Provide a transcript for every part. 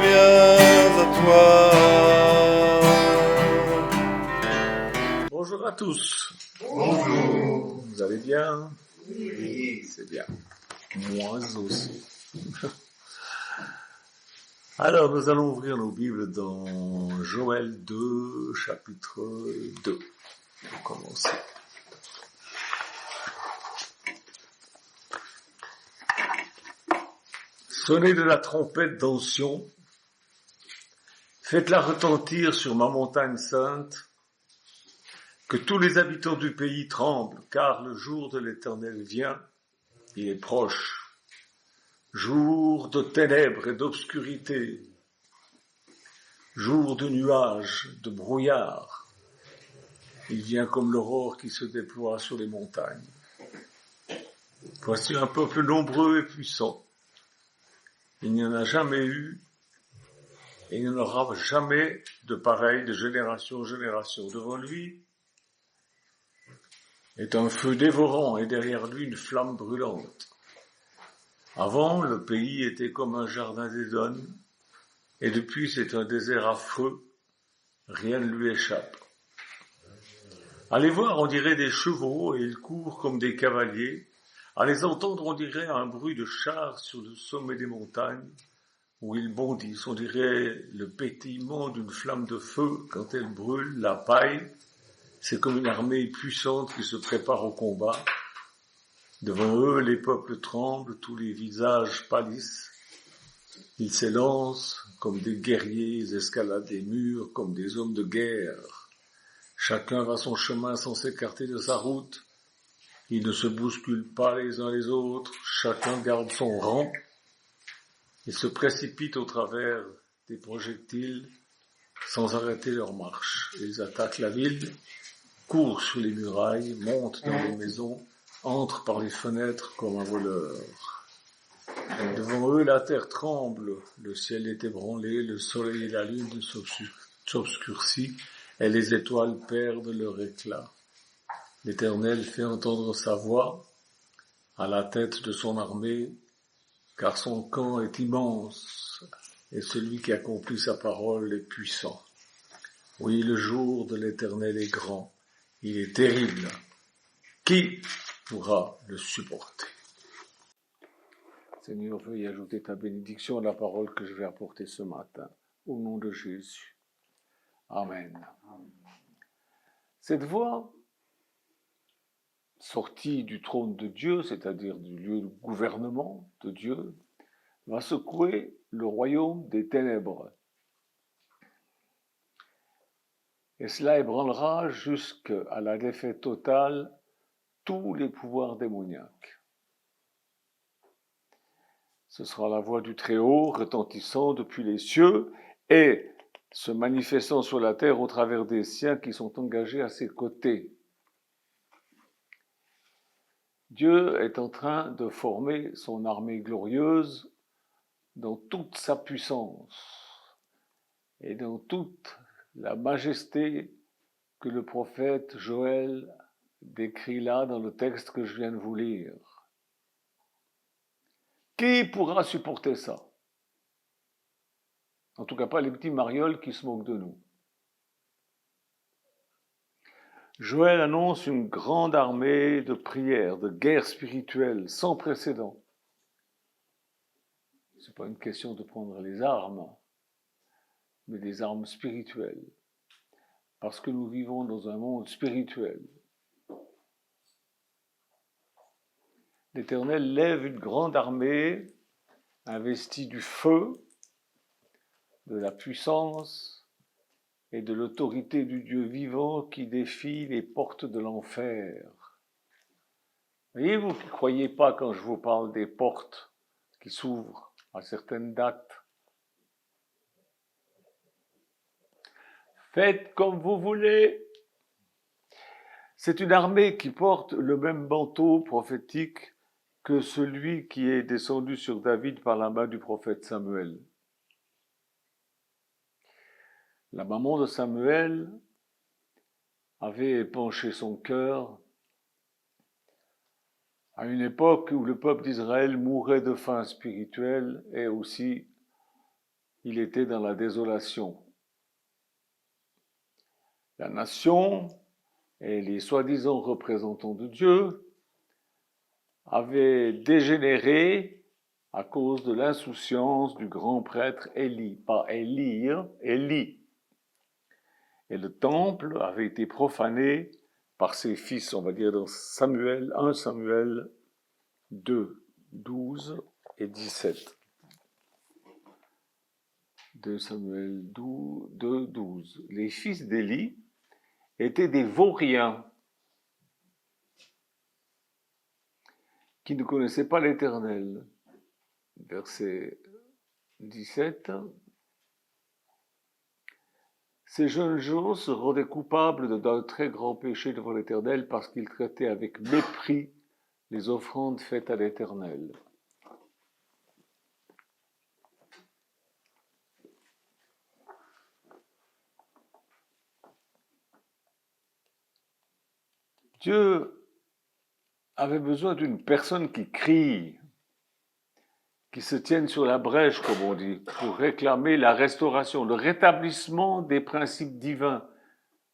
viens à toi. Bonjour à tous. Bonjour. Vous allez bien? Oui. C'est bien. Moi aussi. Alors, nous allons ouvrir nos Bibles dans Joël 2, chapitre 2. Pour commencer. Sonnez de la trompette dans Sion, faites-la retentir sur ma montagne sainte, que tous les habitants du pays tremblent, car le jour de l'Éternel vient, il est proche. Jour de ténèbres et d'obscurité, jour de nuages, de brouillard, il vient comme l'aurore qui se déploie sur les montagnes. Voici un peuple nombreux et puissant. Il n'y en a jamais eu, et il n'y en aura jamais de pareil de génération en génération. Devant lui est un feu dévorant et derrière lui une flamme brûlante. Avant, le pays était comme un jardin d'Éden, et depuis c'est un désert affreux, rien ne lui échappe. À les voir, on dirait des chevaux, et ils courent comme des cavaliers. À les entendre, on dirait un bruit de chars sur le sommet des montagnes, où ils bondissent. On dirait le pétillement d'une flamme de feu quand elle brûle la paille. C'est comme une armée puissante qui se prépare au combat. Devant eux, les peuples tremblent, tous les visages pâlissent. Ils s'élancent comme des guerriers, ils escaladent les murs comme des hommes de guerre. Chacun va son chemin sans s'écarter de sa route. Ils ne se bousculent pas les uns les autres, chacun garde son rang. Ils se précipitent au travers des projectiles sans arrêter leur marche. Ils attaquent la ville, courent sur les murailles, montent dans les maisons, entrent par les fenêtres comme un voleur. Devant eux, la terre tremble, le ciel est ébranlé, le soleil et la lune s'obscurcissent, et les étoiles perdent leur éclat. L'Éternel fait entendre sa voix à la tête de son armée, car son camp est immense, et celui qui accomplit sa parole est puissant. Oui, le jour de l'Éternel est grand, il est terrible. Qui pourra le supporter? Seigneur, veuille ajouter ta bénédiction à la parole que je vais apporter ce matin, au nom de Jésus. Amen. Cette voix, sortie du trône de Dieu, c'est-à-dire du lieu de gouvernement de Dieu, va secouer le royaume des ténèbres. Et cela ébranlera jusqu'à la défaite totale tous les pouvoirs démoniaques. Ce sera la voix du Très-Haut retentissant depuis les cieux et se manifestant sur la terre au travers des siens qui sont engagés à ses côtés. Dieu est en train de former son armée glorieuse dans toute sa puissance et dans toute la majesté que le prophète Joël décrit là dans le texte que je viens de vous lire. Qui pourra supporter ça? En tout cas pas les petits marioles qui se moquent de nous. Joël annonce une grande armée de prières, de guerre spirituelle sans précédent. Ce n'est pas une question de prendre les armes, mais des armes spirituelles. Parce que nous vivons dans un monde spirituel. L'Éternel lève une grande armée, investie du feu, de la puissance et de l'autorité du Dieu vivant qui défie les portes de l'enfer. Voyez-vous qui ne croyez pas quand je vous parle des portes qui s'ouvrent à certaines dates? Faites comme vous voulez. C'est une armée qui porte le même manteau prophétique que celui qui est descendu sur David par la main du prophète Samuel. La maman de Samuel avait épanché son cœur à une époque où le peuple d'Israël mourait de faim spirituelle et aussi il était dans la désolation. La nation et les soi-disant représentants de Dieu avaient dégénéré à cause de l'insouciance du grand prêtre Élie, pas Élie, Élie. Et le temple avait été profané par ses fils, on va dire dans Samuel, 1 Samuel 2, 12 et 17. 2 Samuel 2, 12. Les fils d'Élie étaient des vauriens qui ne connaissaient pas l'Éternel. Verset 17. Ces jeunes gens se rendaient coupables d'un très grand péché devant l'Éternel parce qu'ils traitaient avec mépris les offrandes faites à l'Éternel. Dieu avait besoin d'une personne qui crie, qui se tienne sur la brèche, comme on dit, pour réclamer la restauration, le rétablissement des principes divins.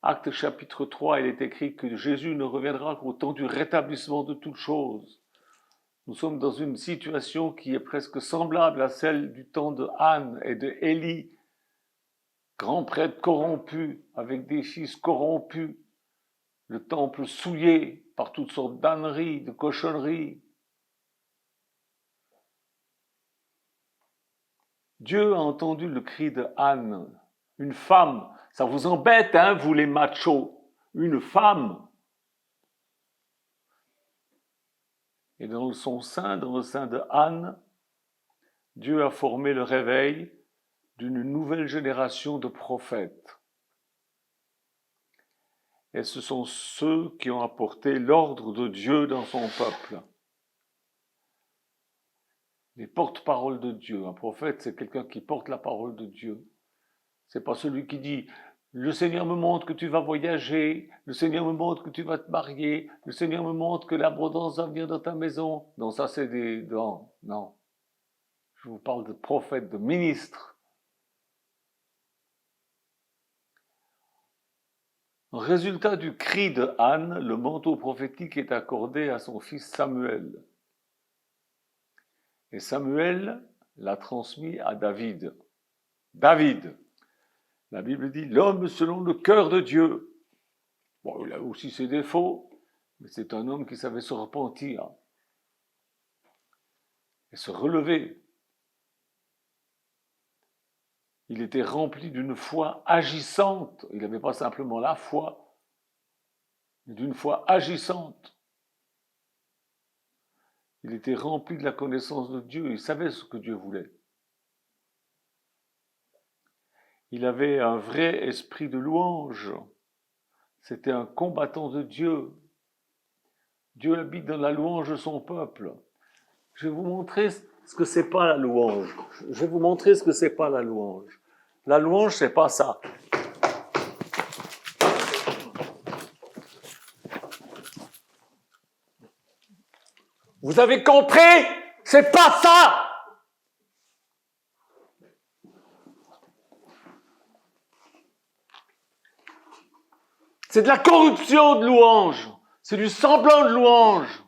Actes chapitre 3, il est écrit que Jésus ne reviendra qu'au temps du rétablissement de toutes choses. Nous sommes dans une situation qui est presque semblable à celle du temps de Anne et de Élie, grand prêtre corrompu, avec des fils corrompus, le temple souillé par toutes sortes d'âneries, de cochonneries. Dieu a entendu le cri de Anne, une femme. Ça vous embête, hein, vous les machos, une femme. Et dans son sein, dans le sein de Anne, Dieu a formé le réveil d'une nouvelle génération de prophètes. Et ce sont ceux qui ont apporté l'ordre de Dieu dans son peuple. Les porte-paroles de Dieu. Un prophète, c'est quelqu'un qui porte la parole de Dieu. C'est pas celui qui dit « Le Seigneur me montre que tu vas voyager, le Seigneur me montre que tu vas te marier, le Seigneur me montre que l'abondance va venir dans ta maison. » Non, ça c'est des... Non. Je vous parle de prophètes, de ministres. En résultat du cri de Anne, le manteau prophétique est accordé à son fils Samuel. Et Samuel l'a transmis à David. David, la Bible dit, l'homme selon le cœur de Dieu. Bon, il a aussi ses défauts, mais c'est un homme qui savait se repentir et se relever. Il était rempli d'une foi agissante. Il n'avait pas simplement la foi, mais d'une foi agissante. Il était rempli de la connaissance de Dieu. Il savait ce que Dieu voulait. Il avait un vrai esprit de louange. C'était un combattant de Dieu. Dieu habite dans la louange de son peuple. Je vais vous montrer ce que c'est pas la louange. Je vais vous montrer ce que c'est pas la louange. La louange, c'est pas ça. Vous avez compris? C'est pas ça! C'est de la corruption de louange. C'est du semblant de louange.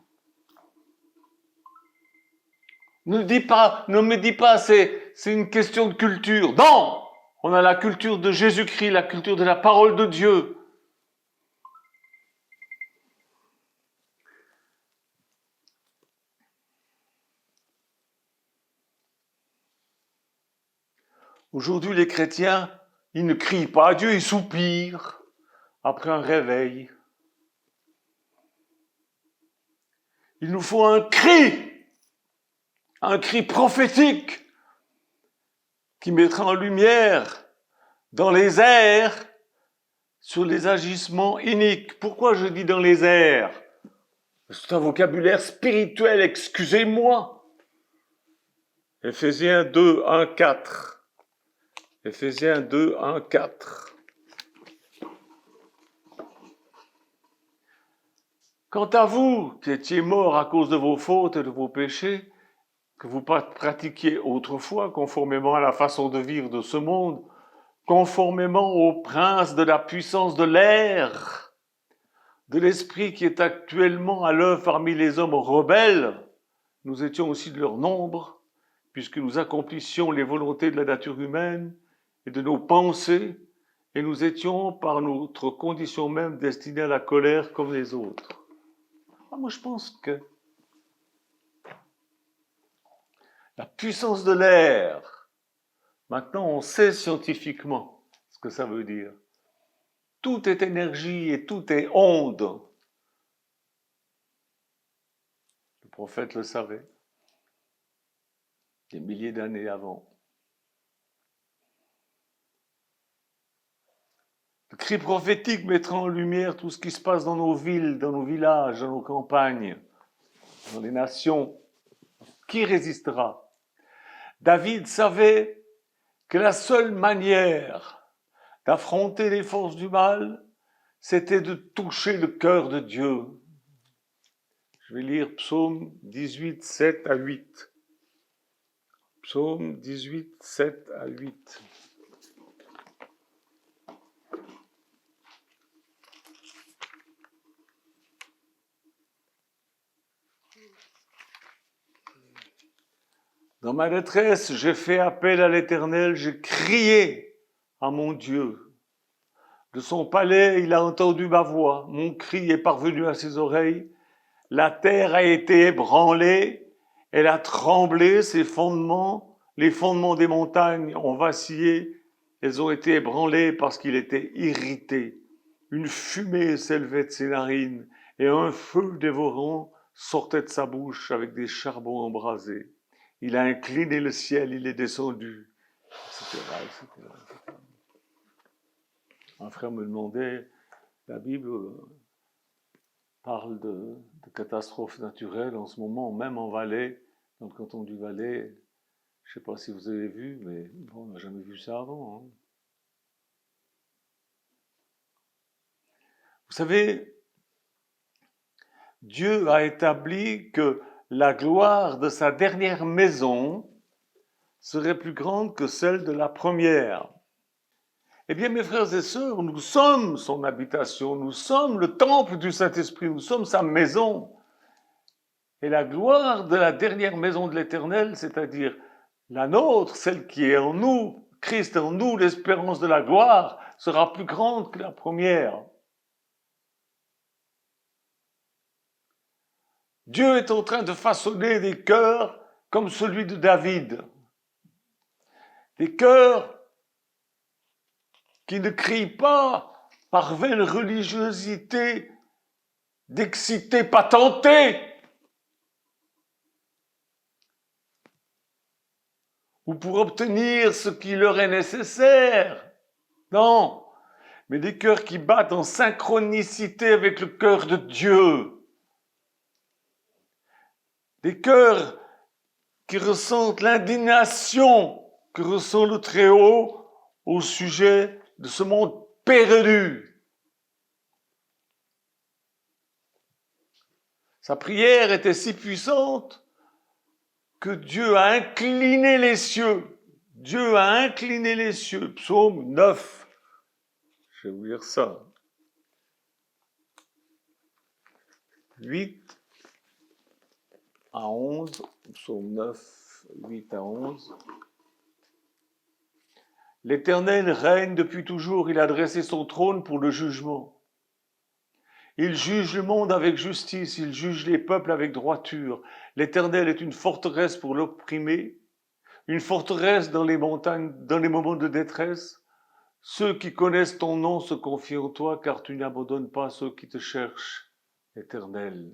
Ne me dis pas, c'est une question de culture. Non! On a la culture de Jésus-Christ, la culture de la parole de Dieu. Aujourd'hui, les chrétiens, ils ne crient pas à Dieu, ils soupirent après un réveil. Il nous faut un cri prophétique qui mettra en lumière dans les airs sur les agissements iniques. Pourquoi je dis dans les airs? C'est un vocabulaire spirituel, excusez-moi. Éphésiens 2, 1, 4. Éphésiens 2, 1, 4. Quant à vous, qui étiez morts à cause de vos fautes et de vos péchés, que vous pratiquiez autrefois, conformément à la façon de vivre de ce monde, conformément au prince de la puissance de l'air, de l'esprit qui est actuellement à l'œuvre parmi les hommes rebelles, nous étions aussi de leur nombre, puisque nous accomplissions les volontés de la nature humaine et de nos pensées, et nous étions par notre condition même destinés à la colère comme les autres. Moi je pense que la puissance de l'air, maintenant on sait scientifiquement ce que ça veut dire. Tout est énergie et tout est onde. Le prophète le savait, des milliers d'années avant. Le cri prophétique mettra en lumière tout ce qui se passe dans nos villes, dans nos villages, dans nos campagnes, dans les nations. Qui résistera? David savait que la seule manière d'affronter les forces du mal, c'était de toucher le cœur de Dieu. Je vais lire Psaume 18, 7 à 8. Psaume 18, 7 à 8. Dans ma détresse, j'ai fait appel à l'Éternel, j'ai crié à mon Dieu. De son palais, il a entendu ma voix. Mon cri est parvenu à ses oreilles. La terre a été ébranlée, elle a tremblé, ses fondements, les fondements des montagnes ont vacillé, elles ont été ébranlées parce qu'il était irrité. Une fumée s'élevait de ses narines et un feu dévorant sortait de sa bouche avec des charbons embrasés. Il a incliné le ciel, il est descendu, etc., etc. Un frère me demandait, la Bible parle de catastrophes naturelles en ce moment, même en Valais, dans le canton du Valais. Je ne sais pas si vous avez vu, mais bon, on n'a jamais vu ça avant. Hein. Vous savez, Dieu a établi que la gloire de sa dernière maison serait plus grande que celle de la première. Eh bien, mes frères et sœurs, nous sommes son habitation, nous sommes le temple du Saint-Esprit, nous sommes sa maison. Et la gloire de la dernière maison de l'Éternel, c'est-à-dire la nôtre, celle qui est en nous, Christ en nous, l'espérance de la gloire, sera plus grande que la première. Dieu est en train de façonner des cœurs comme celui de David. Des cœurs qui ne crient pas par vaine religiosité d'exciter patenté, ou pour obtenir ce qui leur est nécessaire. Non, mais des cœurs qui battent en synchronicité avec le cœur de Dieu. Des cœurs qui ressentent l'indignation que ressent le Très-Haut au sujet de ce monde perdu. Sa prière était si puissante que Dieu a incliné les cieux. Dieu a incliné les cieux. Psaume 9. Je vais vous lire ça. 8 à 11. Psaume 9, 8 à 11. L'Éternel règne depuis toujours, il a dressé son trône pour le jugement. Il juge le monde avec justice, il juge les peuples avec droiture. L'Éternel est une forteresse pour l'opprimé, une forteresse dans les montagnes, dans les moments de détresse. Ceux qui connaissent ton nom se confient en toi, car tu n'abandonnes pas ceux qui te cherchent, Éternel.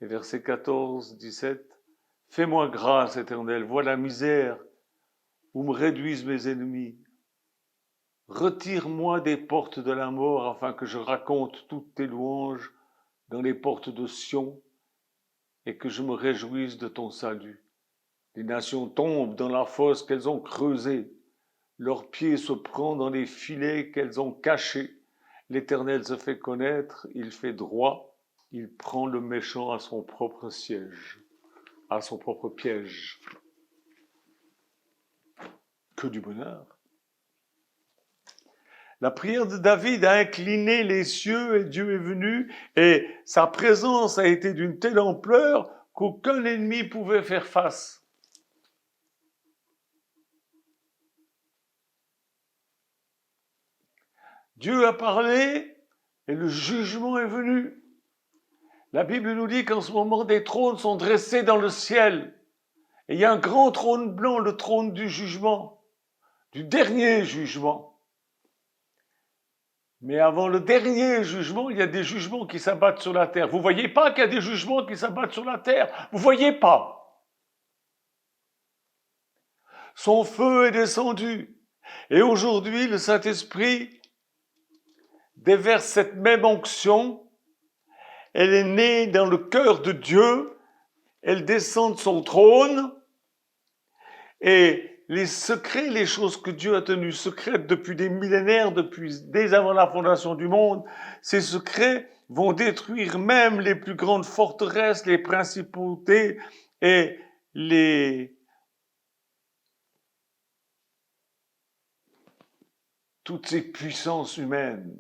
Et verset 14, 17. Fais-moi grâce, Éternel, vois la misère où me réduisent mes ennemis. Retire-moi des portes de la mort afin que je raconte toutes tes louanges dans les portes de Sion et que je me réjouisse de ton salut. Les nations tombent dans la fosse qu'elles ont creusée. Leurs pieds se prennent dans les filets qu'elles ont cachés. L'Éternel se fait connaître, il fait droit, il prend le méchant à son propre siège. à son propre piège. Que du bonheur. La prière de David a incliné les cieux et Dieu est venu et sa présence a été d'une telle ampleur qu'aucun ennemi pouvait faire face. Dieu a parlé et le jugement est venu. La Bible nous dit qu'en ce moment des trônes sont dressés dans le ciel. Et il y a un grand trône blanc, le trône du jugement, du dernier jugement. Mais avant le dernier jugement, il y a des jugements qui s'abattent sur la terre. Vous ne voyez pas qu'il y a des jugements qui s'abattent sur la terre? Vous ne voyez pas? Son feu est descendu. Et aujourd'hui, le Saint-Esprit déverse cette même onction. Elle est née dans le cœur de Dieu. Elle descend de son trône. Et les secrets, les choses que Dieu a tenues secrètes depuis des millénaires, dès avant la fondation du monde, ces secrets vont détruire même les plus grandes forteresses, les principautés et toutes ces puissances humaines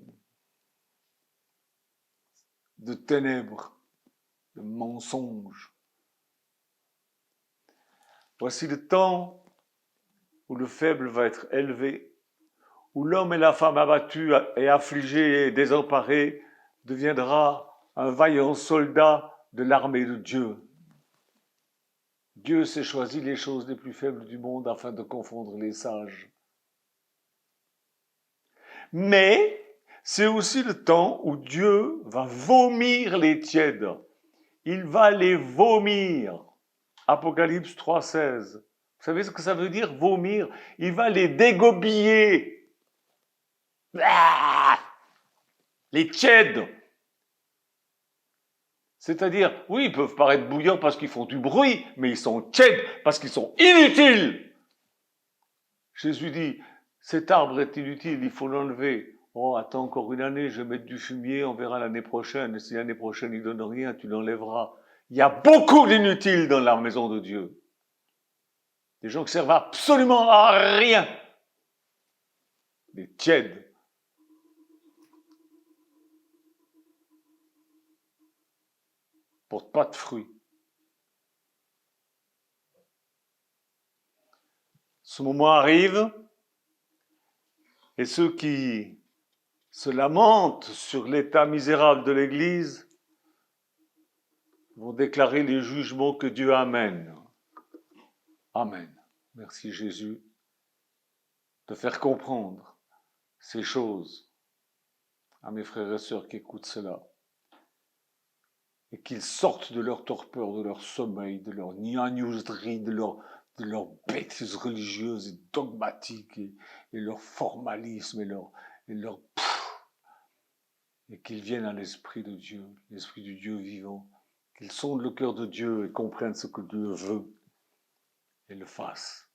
de ténèbres, de mensonges. Voici le temps où le faible va être élevé, où l'homme et la femme abattus et affligés et désemparés deviendra un vaillant soldat de l'armée de Dieu. Dieu s'est choisi les choses les plus faibles du monde afin de confondre les sages. Mais c'est aussi le temps où Dieu va vomir les tièdes. Il va les vomir. Apocalypse 3,16. Vous savez ce que ça veut dire, vomir? Il va les dégobiller. Les tièdes. C'est-à-dire, oui, ils peuvent paraître bouillants parce qu'ils font du bruit, mais ils sont tièdes parce qu'ils sont inutiles. Jésus dit, cet arbre est inutile, il faut l'enlever. Oh, attends encore une année, je vais mettre du fumier, on verra l'année prochaine. Et si l'année prochaine il ne donne rien, tu l'enlèveras. Il y a beaucoup d'inutiles dans la maison de Dieu. Des gens qui servent absolument à rien. Des tièdes. Portent pas de fruits. Ce moment arrive, et ceux qui se lamentent sur l'état misérable de l'Église vont déclarer les jugements que Dieu amène. Amen. Merci Jésus de faire comprendre ces choses à mes frères et sœurs qui écoutent cela. Et qu'ils sortent de leur torpeur, de leur sommeil, de leur gnagnoserie, de leur bêtises religieuses et dogmatiques et leur formalisme et qu'ils viennent à l'Esprit de Dieu, l'Esprit du Dieu vivant, qu'ils sondent le cœur de Dieu et comprennent ce que Dieu veut et le fassent.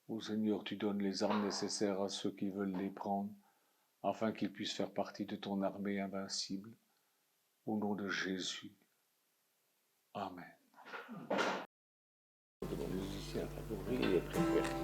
Ô Seigneur, tu donnes les armes nécessaires à ceux qui veulent les prendre, afin qu'ils puissent faire partie de ton armée invincible. Au nom de Jésus. Amen. Mon musicien favori est préféré.